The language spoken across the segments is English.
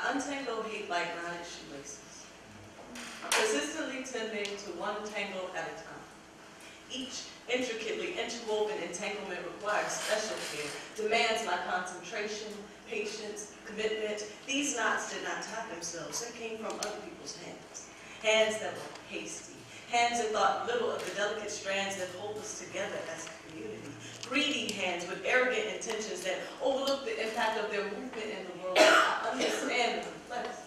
untangle hate like knotted shoelaces, persistently tending to one tangle at a time. Each intricately interwoven entanglement requires special care, demands my concentration, patience, commitment. These knots did not tie themselves. They came from other people's hands. Hands that were hasty. Hands that thought little of the delicate strands that hold us together as a community. Greedy hands with arrogant intentions that overlook the impact of their movement in the world. I understand the complexities.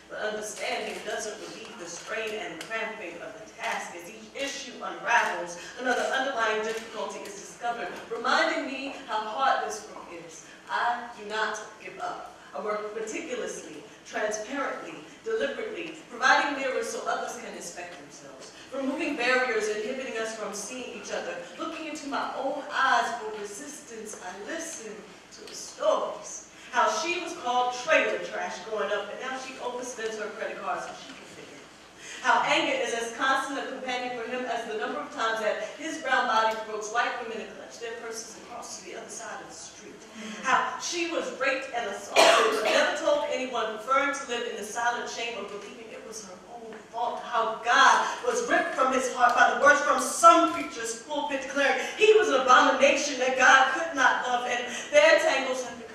But understanding doesn't relieve the strain and cramping of the task as each issue unravels. Another underlying difficulty is discovered, reminding me how hard this work is. I do not give up. I work meticulously, transparently, deliberately, providing mirrors so others can inspect themselves, removing barriers inhibiting us from seeing each other, looking into my own eyes for resistance. I listen to the stories. How she was called trailer trash growing up, and now she overspends her credit card so she can figure it. How anger is as constant a companion for him as the number of times that his brown body provokes white women to clutch their purses and cross to the other side of the street. How she was raped and assaulted, but never told anyone, preferring to live in the silent shame of believing it was her own fault. How God was ripped from his heart by the words from some preacher's pulpit declaring he was an abomination that God could not love, and their tangles have become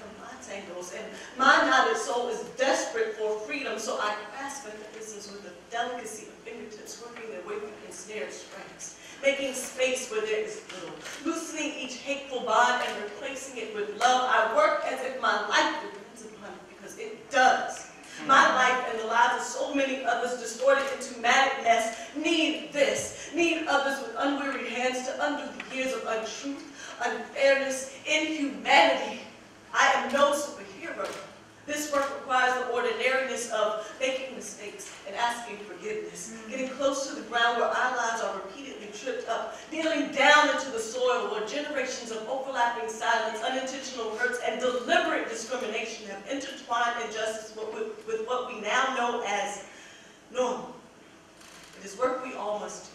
tangles, and my knotted soul is desperate for freedom, so I grasp at the business with the delicacy of fingertips working their way through ensnared strings, making space where there is little, loosening each hateful bond and replacing it with love. I work as if my life depends upon it, because it does. My life and the lives of so many others distorted into matted mess need this, need others with unwearied hands to undo the years of untruth, unfairness, inhumanity. I am no superhero. This work requires the ordinariness of making mistakes and asking forgiveness, getting close to the ground where our lives are repeatedly tripped up, kneeling down into the soil where generations of overlapping silence, unintentional hurts, and deliberate discrimination have intertwined injustice with what we now know as normal. It is work we all must do.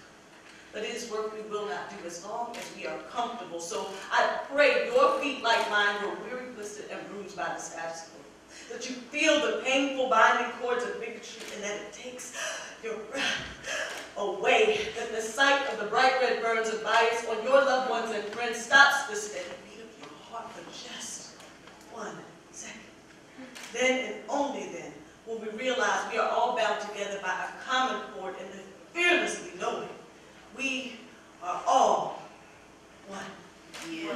But it is work we will not do as long as we are comfortable. So I pray your feet like mine were weary, blistered, and bruised by the status quo. That you feel the painful binding cords of bigotry and that it takes your breath away. That the sight of the bright red burns of bias on your loved ones and friends stops the steady beat of your heart for just 1 second. Then and only then will we realize we are all bound together by a common cord and live fearlessly knowing we are all one. Yeah.